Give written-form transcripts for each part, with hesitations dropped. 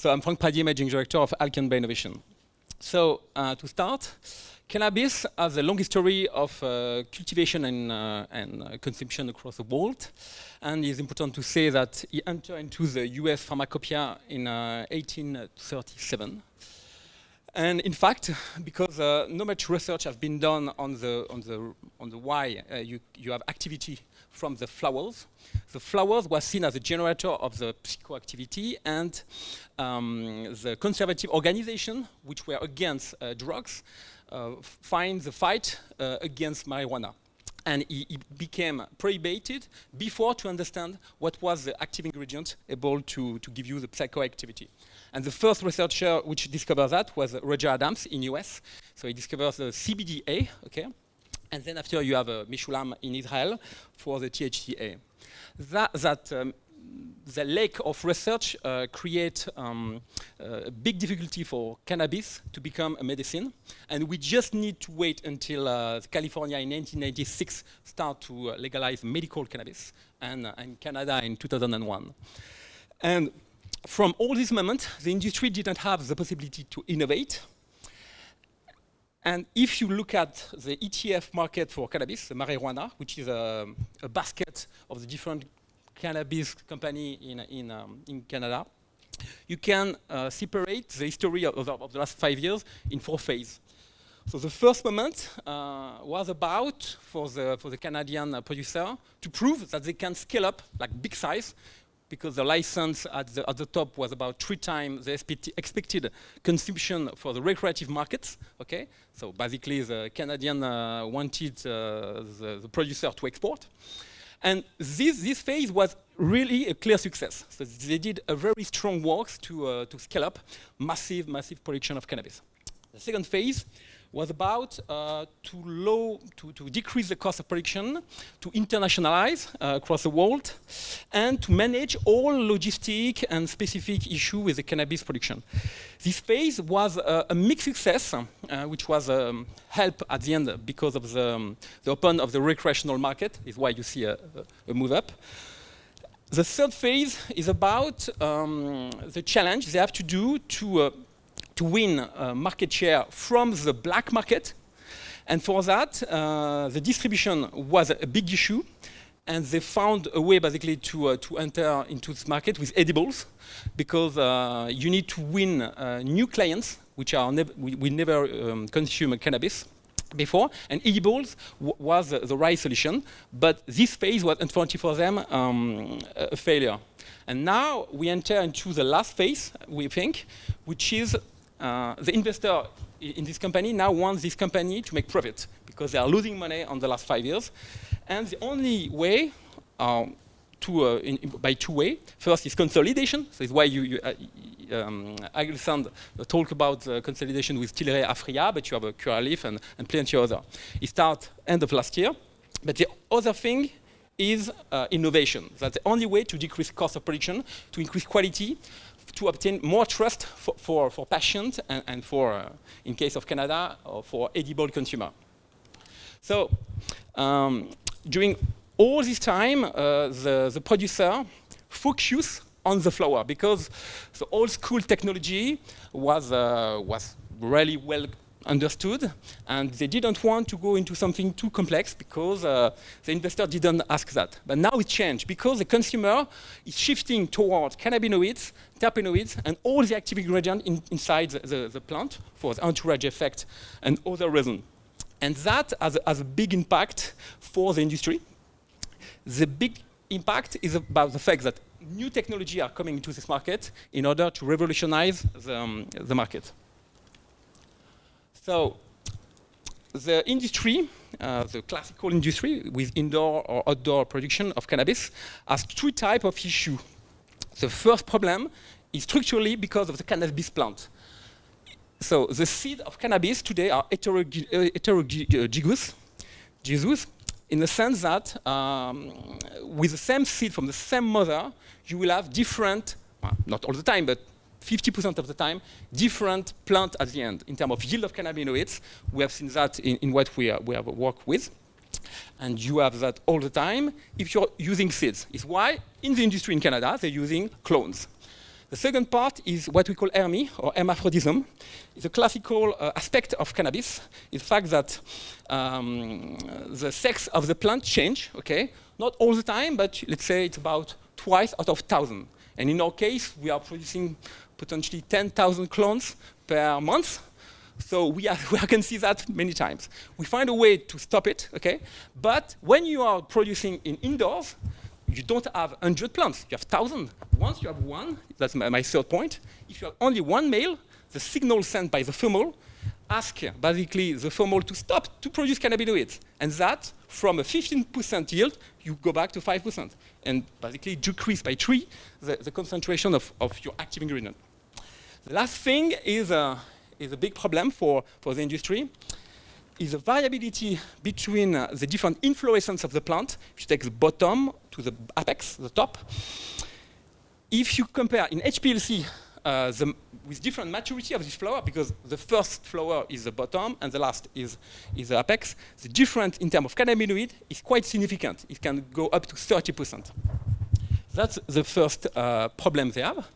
So I'm Franck Pradier, Managing Director of Alkion BioInnovations. So to start, cannabis has a long history of cultivation and consumption across the world. And it's important to say that it entered into the US pharmacopoeia in 1837. And in fact, because not much research has been done on the why you have activity from the flowers was seen as a generator of the psychoactivity, and the conservative organization, which were against drugs, find the fight against marijuana. And it became prohibited before to understand what was the active ingredient able to give you the psychoactivity. And the first researcher which discovered that was Roger Adams in US. So he discovers the CBDA, okay? And then after you have Mishulam in Israel for the THCA. The lack of research create a big difficulty for cannabis to become a medicine, and we just need to wait until California in 1996 start to legalize medical cannabis, and Canada in 2001. And from all this moment, the industry didn't have the possibility to innovate. And if you look at the ETF market for cannabis, the marijuana, which is a basket of the different cannabis company in Canada, you can separate the history of the last 5 years in 4 phases. So the first moment was about for the Canadian producer to prove that they can scale up like big size, because the license at the top was about 3 times the expected consumption for the recreative markets. Okay, so basically the Canadian wanted the producer to export. And this phase was really a clear success. So they did a very strong work to scale up massive production of cannabis. The second phase was about to decrease the cost of production, to internationalize across the world, and to manage all logistic and specific issues with the cannabis production. This phase was a mixed success, which was helped at the end because of the open of the recreational market, is why you see a move up. The third phase is about the challenge they have to do to win market share from the black market. And for that, the distribution was a big issue. And they found a way basically to enter into this market with edibles, because you need to win new clients, which are we never consume cannabis before. And edibles was the right solution. But this phase was, unfortunately for them, a failure. And now we enter into the last phase, we think, which is the investor in this company now wants this company to make profit, because they are losing money on the last 5 years. And the only way by 2 ways. First is consolidation. So it's why Alexandre talked about consolidation with Tilray Afria, but you have a Curaleaf and plenty of other. It started end of last year. But the other thing is innovation. That's the only way to decrease cost of production, to increase quality, to obtain more trust for patients and for, in case of Canada, or for edible consumer. So during all this time, the producer focused on the flower, because the old school technology was really well understood, and they didn't want to go into something too complex, because the investor didn't ask that. But now it changed, because the consumer is shifting towards cannabinoids, terpenoids, and all the active ingredients inside the plant for the entourage effect and other reasons. And that has a big impact for the industry. The big impact is about the fact that new technology are coming into this market in order to revolutionize the market. So the industry, the classical industry with indoor or outdoor production of cannabis, has 2 types of issues. The first problem is structurally because of the cannabis plant. So the seeds of cannabis today are heterozygous, in the sense that with the same seed from the same mother, you will have different, not all the time, but 50% of the time, different plant at the end in terms of yield of cannabinoids. We have seen that in what we have worked with. And you have that all the time if you're using seeds. It's why in the industry in Canada, they're using clones. The second part is what we call hermy, or hermaphrodism. It's a classical aspect of cannabis. It's the fact that the sex of the plant change, okay? Not all the time, but let's say it's about twice out of 1,000. And in our case, we are producing potentially 10,000 clones per month. So we can see that many times. We find a way to stop it, okay? But when you are producing in indoors, you don't have 100 plants, you have 1,000. Once you have one, that's my third point, if you have only one male, the signal sent by the female asks basically the female to stop to produce cannabinoids. And that, from a 15% yield, you go back to 5%. And basically decrease by 3 the concentration of your active ingredient. The last thing is a big problem for the industry, is the variability between the different inflorescence of the plant. If you take the bottom to the apex, the top, if you compare in HPLC with different maturity of this flower, because the first flower is the bottom and the last is the apex, the difference in terms of cannabinoid is quite significant. It can go up to 30%. That's the first problem they have.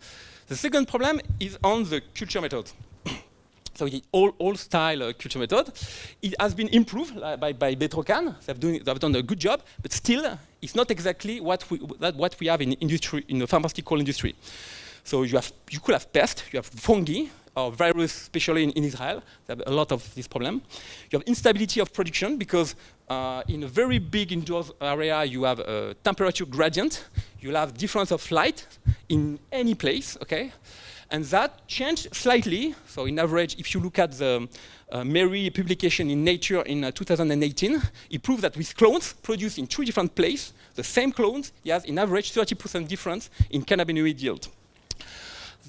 The second problem is on the culture method. So the old style culture method, it has been improved by Betrocan. They've done a good job, but still, it's not exactly what we have in industry, in the pharmaceutical industry. So you could have pests, you have fungi, or virus, especially in Israel. They have a lot of this problem. You have instability of production because in a very big indoor area, you have a temperature gradient. You'll have difference of light in any place, okay? And that changed slightly. So in average, if you look at the Mary publication in Nature in 2018, it proved that with clones produced in 3 different places, the same clones, it has in average 30% difference in cannabinoid yield.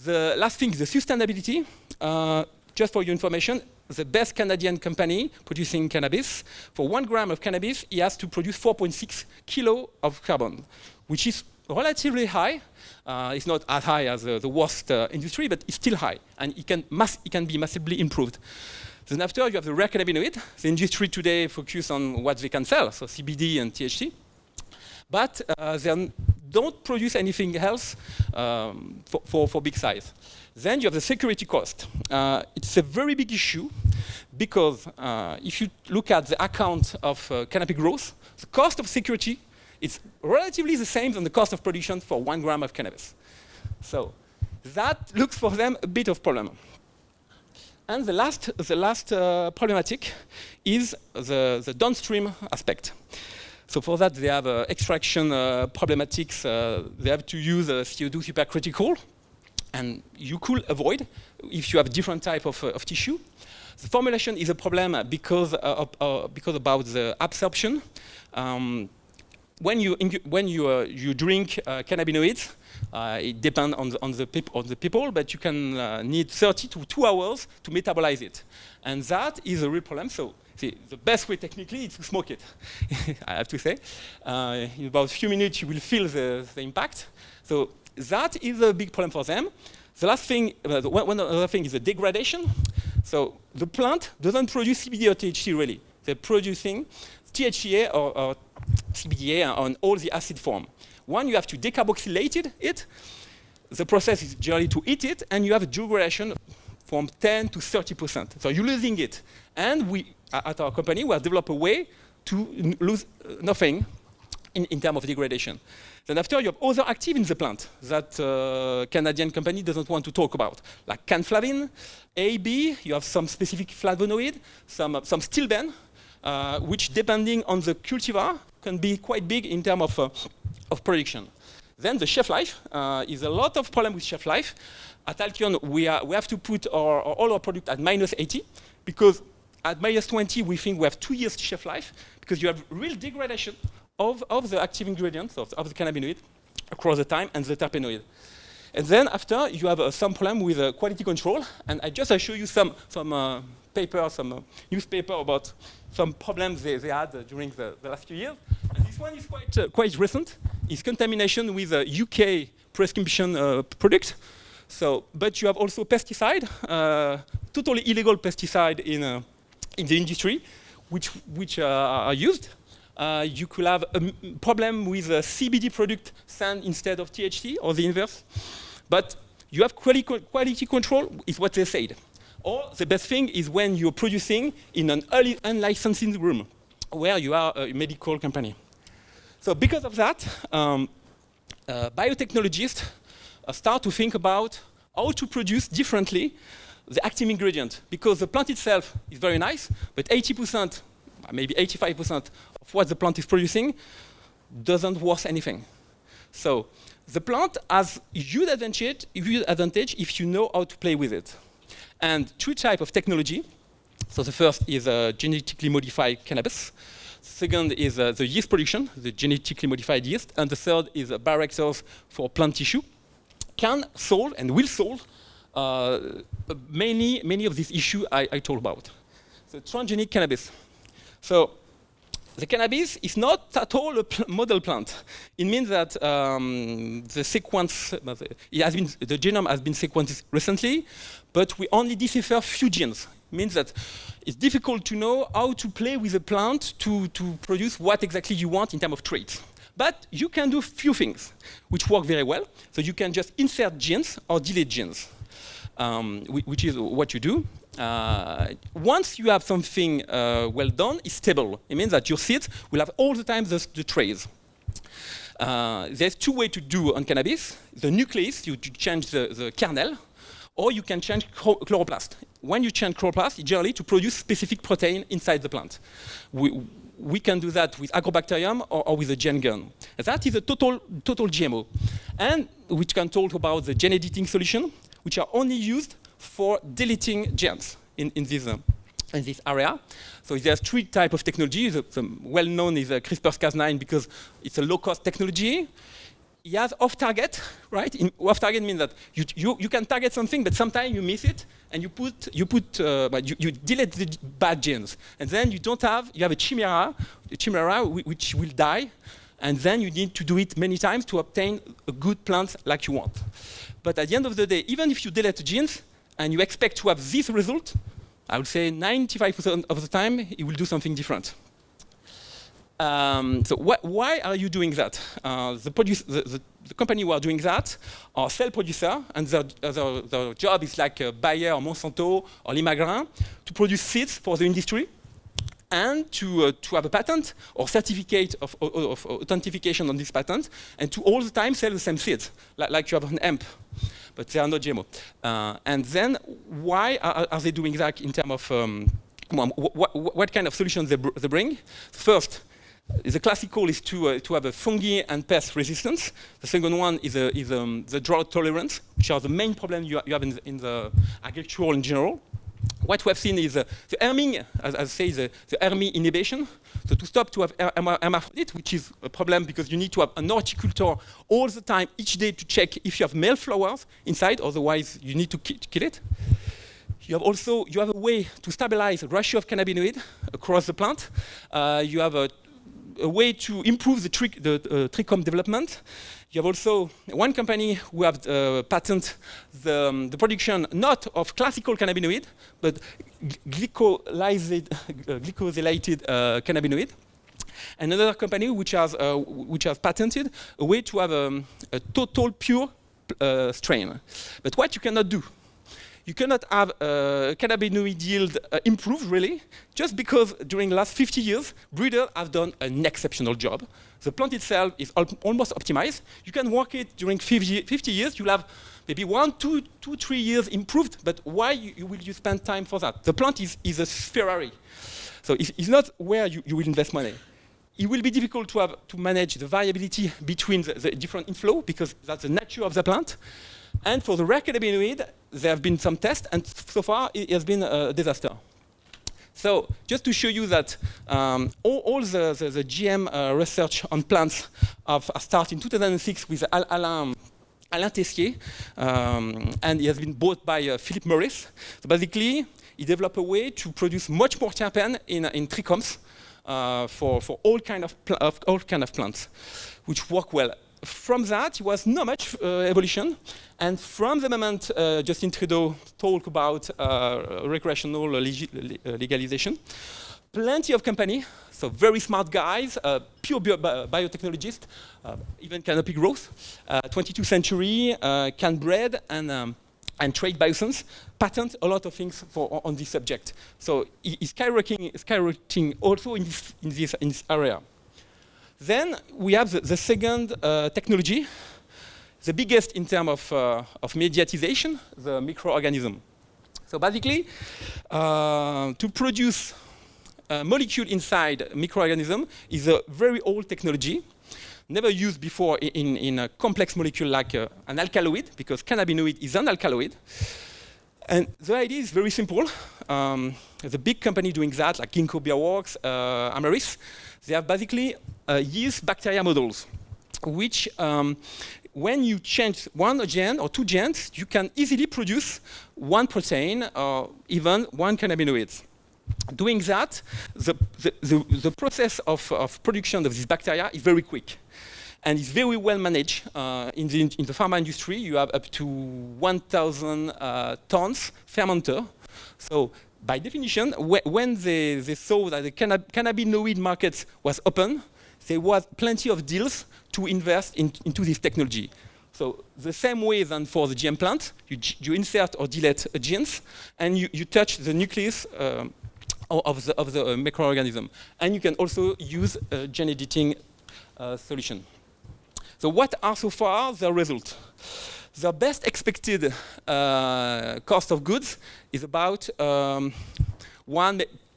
The last thing is the sustainability. Just for your information, the best Canadian company producing cannabis, for 1 gram of cannabis, it has to produce 4.6 kilo of carbon, which is relatively high. It's not as high as the worst industry, but it's still high, and it can be massively improved. Then after, you have the rare cannabinoid. The industry today focuses on what they can sell, so CBD and THC. But they don't produce anything else for big size. Then you have the security cost. It's a very big issue because if you look at the account of cannabis growth, the cost of security is relatively the same than the cost of production for 1 gram of cannabis. So that looks for them a bit of problem. And the last problematic is the downstream aspect. So for that, they have extraction problematics. They have to use CO2 supercritical, and you could avoid if you have different type of tissue. The formulation is a problem because about the absorption. When you drink cannabinoids, it depends on the people, but you can need 30 to 2 hours to metabolize it, and that is a real problem. So see, the best way technically is to smoke it. I have to say, in about a few minutes you will feel the impact. So that is a big problem for them. The last thing, one other thing is the degradation. So the plant doesn't produce CBD or THC really. They're producing THCA or CBDA on all the acid form. One, you have to decarboxylate it. The process is generally to eat it, and you have a degradation from 10 to 30%. So you're losing it. And we, at our company, we have developed a way to lose nothing in terms of degradation. Then after, you have other active in the plant that Canadian company doesn't want to talk about, like canflavin, AB, you have some specific flavonoid, some stilben, which depending on the cultivar can be quite big in terms of production. Then the shelf life is a lot of problem with shelf life. At Alkion, we have to put all our product at -80 because at -20 we think we have 2 years shelf life because you have real degradation of the active ingredients of the cannabinoid across the time and the terpenoid. And then after you have some problem with quality control, and I show you some paper, some newspaper about some problems they had during the last few years. And this one is quite recent. It's contamination with a UK prescription product. So, but you have also pesticide, totally illegal pesticide in the industry, which are used. You could have a problem with a CBD product sent instead of THC or the inverse. But you have quality control, is what they said. Or the best thing is when you're producing in an early unlicensed room, where you are a medical company. So because of that, biotechnologists start to think about how to produce differently the active ingredient, because the plant itself is very nice, but 80%, maybe 85% of what the plant is producing doesn't worth anything. So the plant has huge advantage if you know how to play with it. And two types of technology. So the first is genetically modified cannabis. Second is the yeast production, the genetically modified yeast. And the third is bioreactors for plant tissue. Can solve and will solve many of these issues I told about. So transgenic cannabis. So the cannabis is not at all a model plant. It means that the genome has been sequenced recently, but we only decipher few genes. It means that it's difficult to know how to play with a plant to produce what exactly you want in terms of traits. But you can do few things which work very well. So you can just insert genes or delete genes, which is what you do. Once you have something well done, it's stable. It means that your seeds will have all the time the trace. There's two ways to do on cannabis. The nucleus, you change the kernel, or you can change chloroplast. When you change chloroplast, it's generally to produce specific protein inside the plant. We can do that with agrobacterium or with a gen gun. That is a total GMO. And we can talk about the gene editing solution, which are only used for deleting genes in this area. So there's three types of technology. The well-known is CRISPR-Cas9 because it's a low-cost technology. It has off-target, right? Off-target means that you can target something, but sometimes you miss it, and you delete the bad genes, and then you have a chimera which will die, and then you need to do it many times to obtain a good plant like you want. But at the end of the day, even if you delete the genes and you expect to have this result, I would say 95% of the time it will do something different. So why are you doing that? The company who are doing that are cell producer, and their job is like Bayer or Monsanto or Limagrin to produce seeds for the industry and to have a patent or certificate of authentication on this patent, and to all the time sell the same seeds, like you have an hemp, but they are not GMO. And then why are they doing that in terms of what kind of solutions they bring? First, the classical is to have a fungi and pest resistance. The second one is the drought tolerance, which are the main problem you have in the agriculture in general. What we have seen is the herming, as I say, the herming inhibition. So to stop to have hermaphrodite, which is a problem because you need to have an horticultor all the time, each day, to check if you have male flowers inside, otherwise you need to kill it. You have a way to stabilize the ratio of cannabinoid across the plant. You have a way to improve the trichome development. You have also one company who have patented the production not of classical cannabinoid, but glycosylated cannabinoid. And another company which has patented a way to have a total pure strain. But what you cannot do, you cannot have cannabinoid yield improved, really, just because during the last 50 years, breeders have done an exceptional job. The plant itself is almost optimized. You can work it during 50 years. You'll have maybe 1, 2, 3 years improved, but why will you spend time for that? The plant is a Ferrari. So it's not where you will invest money. It will be difficult to manage the variability between the different inflow, because that's the nature of the plant. And for the rare cannabinoid, there have been some tests, and so far it has been a disaster. So just to show you that all the GM research on plants have started in 2006 with Alain Tessier, and he has been bought by Philip Morris. So basically, he developed a way to produce much more terpene in trichomes for all kind of plants, which work well. From that, it was not much evolution, and from the moment Justin Trudeau talked about recreational legalization, plenty of company, so very smart guys, pure biotechnologists, even canopy growth, 22nd century, can bread, and trade bioscience, patent a lot of things on this subject. So it's skyrocketing also in this area. Then we have the second technology, the biggest in terms of mediatization, the microorganism. So basically, to produce a molecule inside a microorganism is a very old technology, never used before in a complex molecule like an alkaloid, because cannabinoid is an alkaloid. And the idea is very simple. The big company doing that, like Ginkgo Bioworks, Amaris, they have basically yeast bacteria models, which when you change one gene or two genes, you can easily produce one protein or even one cannabinoid. Doing that, the process of production of this bacteria is very quick. And it's very well managed. In the pharma industry, you have up to 1,000 tons fermenter. So by definition, when they saw that the cannabinoid market was open, there was plenty of deals to invest into this technology. So the same way than for the GM plant, you insert or delete genes, and you touch the nucleus of the microorganism. And you can also use a gene editing solution. So what are so far the results? The best expected cost of goods is about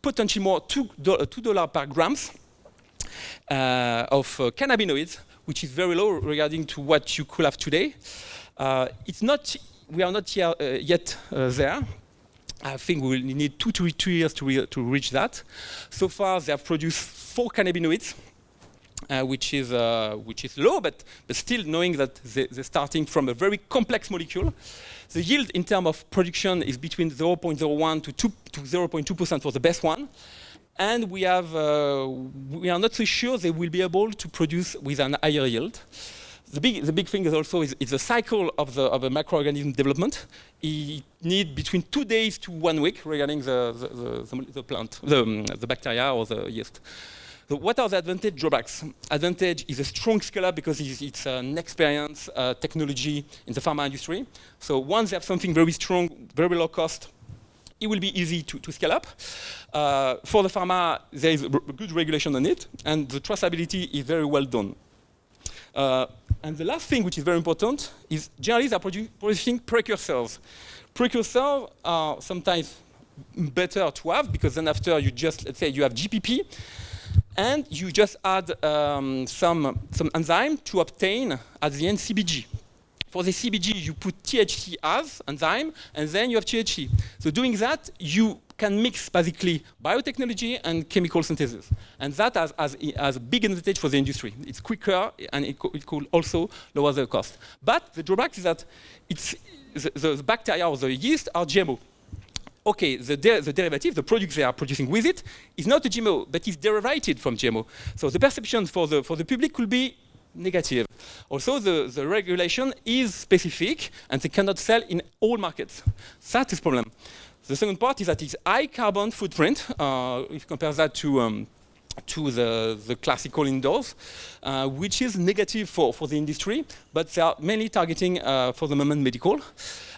potentially more $2 per grams of cannabinoids, which is very low regarding to what you could have today. We are not yet there. I think we will need 2 to 3 years to reach that. So far, they have produced 4 cannabinoids, which is low, but still knowing that they're starting from a very complex molecule. The yield in terms of production is between 0.01 to 0.2% for the best one. And we are not so sure they will be able to produce with an higher yield. The big thing is also the cycle of the microorganism development. It needs between 2 days to 1 week regarding the plant, the bacteria or the yeast. So what are the advantage drawbacks? Advantage is a strong scale-up because it's an experience technology in the pharma industry. So once they have something very strong, very low cost, it will be easy to scale up. For the pharma, there is a good regulation on it, and the traceability is very well done. And the last thing, which is very important, is generally they're producing precursors. Precursors are sometimes better to have because then after you just, let's say you have GPP, and you just add some enzyme to obtain at the end CBG. For the CBG, you put THC as enzyme, and then you have THC. So doing that, you can mix basically biotechnology and chemical synthesis. And that has a big advantage for the industry. It's quicker, and it could also lower the cost. But the drawback is that the bacteria or the yeast are GMO. Okay, the derivative, the product they are producing with it, is not a GMO, but it's derived from GMO. So the perception for the public could be negative. Also, the regulation is specific, and they cannot sell in all markets. That is the problem. The second part is that it's high carbon footprint, if you compare that to the classical indoors, which is negative for the industry, but they are mainly targeting for the moment medical.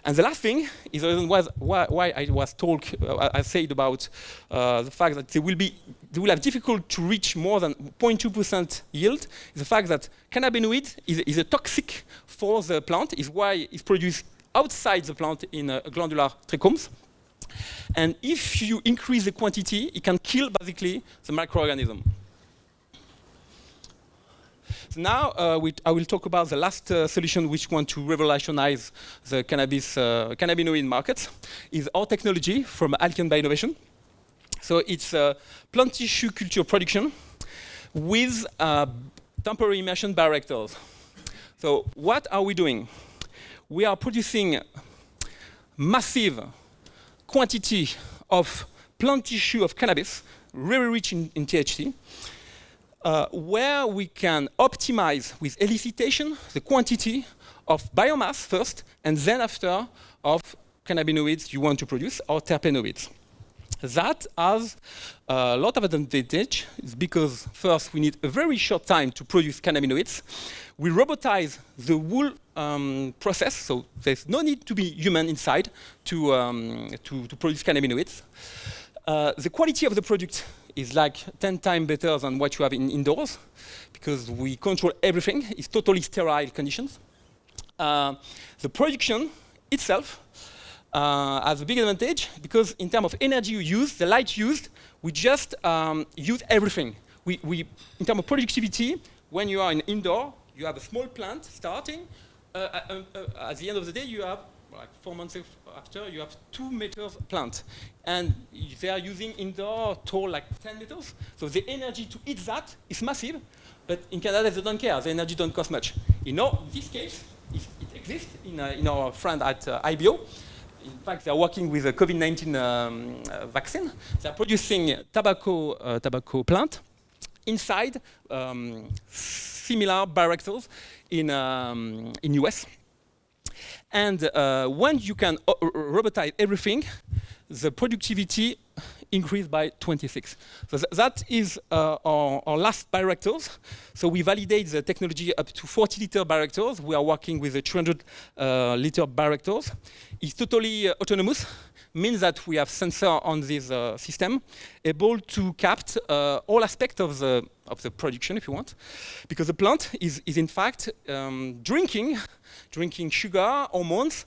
And the last thing is the reason why I said about the fact that they will have difficult to reach more than 0.2% yield, is the fact that cannabinoid is a toxic for the plant, is why it's produced outside the plant in glandular trichomes. And if you increase the quantity, it can kill basically the microorganism. So now I will talk about the last solution which want to revolutionize the cannabinoid market. Is our technology from Alkion BioInnovations. So it's plant tissue culture production with temporary immersion bioreactors. So what are we doing? We are producing massive quantity of plant tissue of cannabis, very rich in THC, where we can optimize with elicitation the quantity of biomass first, and then after of cannabinoids you want to produce, or terpenoids. That has a lot of advantage, because first we need a very short time to produce cannabinoids. We robotize the whole process, so there's no need to be human inside to produce cannabinoids. The quality of the product is like 10 times better than what you have indoors, because we control everything. It's totally sterile conditions. The production itself has a big advantage, because in terms of energy you use, the light used, we just use everything. In terms of productivity, when you are in indoor, you have a small plant starting. At the end of the day, you have, like 4 months after, you have 2 meters plant. And they are using indoor tall like 10 meters. So the energy to eat that is massive. But in Canada, they don't care. The energy don't cost much. In this case, it exists in our friend at IBO. In fact, they are working with a COVID-19 vaccine. They are producing tobacco plant inside similar bioreactors in US. And when you can robotize everything, the productivity increased by 26. So that is our last bioreactors. So we validate the technology up to 40-liter bioreactors. We are working with the 200-liter bioreactors. It's totally autonomous, means that we have sensor on this system, able to capture all aspects of the production, if you want, because the plant is in fact drinking sugar, hormones,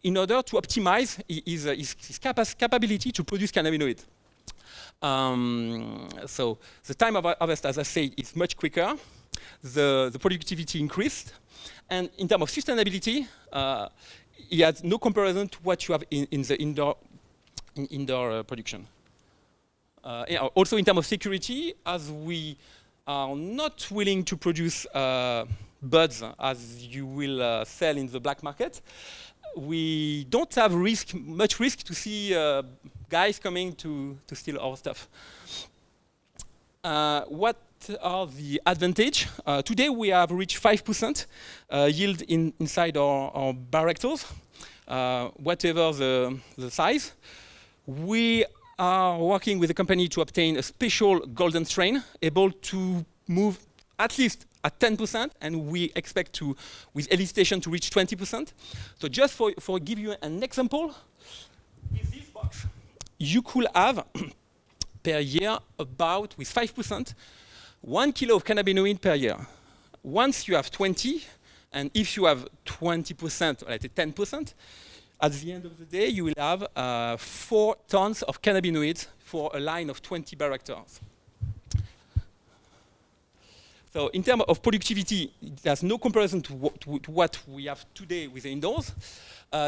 in order to optimize his capability to produce cannabinoid. So the time of harvest, as I said, is much quicker. The productivity increased, and in terms of sustainability, it has no comparison to what you have in the indoor production. Also, in terms of security, as we are not willing to produce buds as you will sell in the black market, we don't have much risk to see guys coming to steal our stuff. What are the advantage? Today we have reached 5% yield inside our bioreactors, whatever the size. We are working with a company to obtain a special golden strain, able to move at least at 10%, and we expect to, with elicitation, to reach 20%. So just for give you an example, with this box, you could have per year about, with 5%, 1 kilo of cannabinoid per year. Once you have 20, and if you have 20%, let's say 10%, at the end of the day, you will have 4 tons of cannabinoids for a line of 20 bioreactors. So in terms of productivity, there's no comparison to what we have today with the indoors.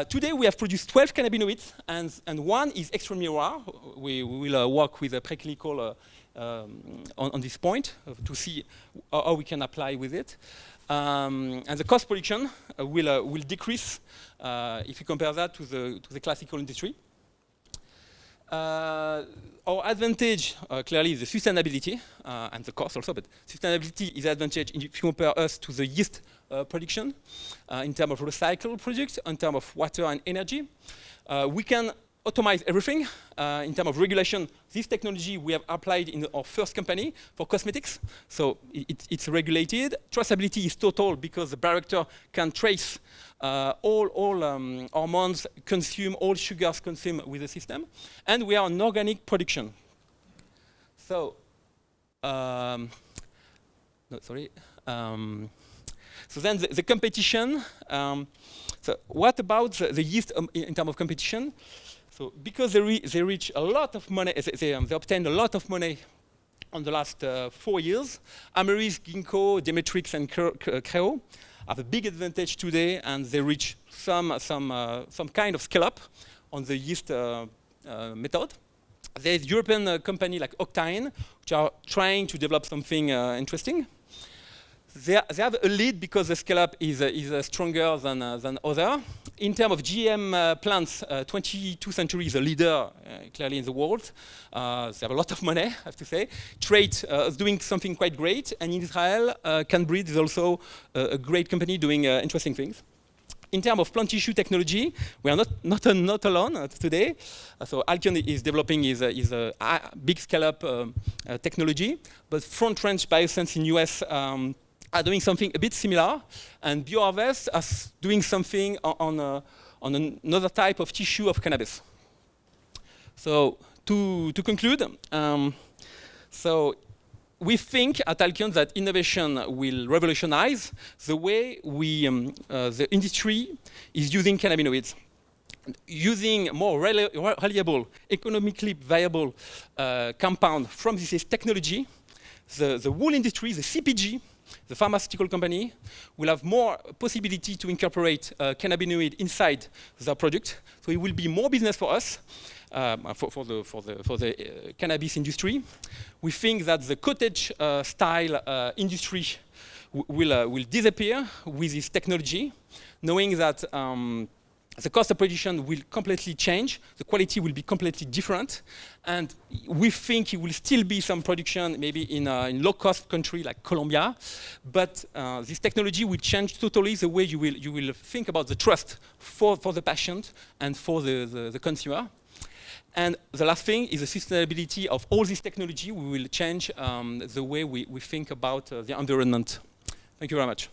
Today we have produced 12 cannabinoids, and one is extremely rare. We will work with a preclinical on this point to see how we can apply with it. And the cost production will decrease if you compare that to the classical industry. Our advantage, clearly, is the sustainability and the cost also, but sustainability is an advantage if you compare us to the yeast production in terms of recycled products, in terms of water and energy. We can automate everything. In terms of regulation, this technology we have applied in our first company for cosmetics. So it's regulated. Traceability is total because the bioreactor can trace all hormones consumed, all sugars consumed with the system. And we are an organic production. So, no, sorry. So then the competition. So what about the yeast in terms of competition? So because they reach a lot of money, they obtained a lot of money on the last 4 years. Ameris, Ginkgo, Demetrix, and Creo have a big advantage today, and they reach some kind of scale-up on the yeast method. There's European company like Octane, which are trying to develop something interesting. They have a lead because the scale-up is stronger than other. In terms of GM plants, 22nd Century is a leader clearly in the world. They have a lot of money, I have to say. Trait is doing something quite great, and in Israel, Cannabis is also a great company doing interesting things. in terms of plant tissue technology, we are not alone today. So Alkion is developing is a big scale-up technology, but Front Range Biosense in US are doing something a bit similar, and BioHarvest is doing something on another type of tissue of cannabis. So to conclude, so we think at Alkion that innovation will revolutionize the way the industry is using cannabinoids. Using more reliable, economically viable compound from this technology, the whole industry, the CPG, the pharmaceutical company, will have more possibility to incorporate cannabinoid inside their product. So it will be more business for us, for the cannabis industry. We think that the cottage style industry will disappear with this technology, knowing that the cost of production will completely change, the quality will be completely different, and we think it will still be some production maybe in low-cost country like Colombia, but this technology will change totally the way you will think about the trust for the patient and for the consumer. And the last thing is the sustainability of all this technology. We will change the way we think about the environment. Thank you very much.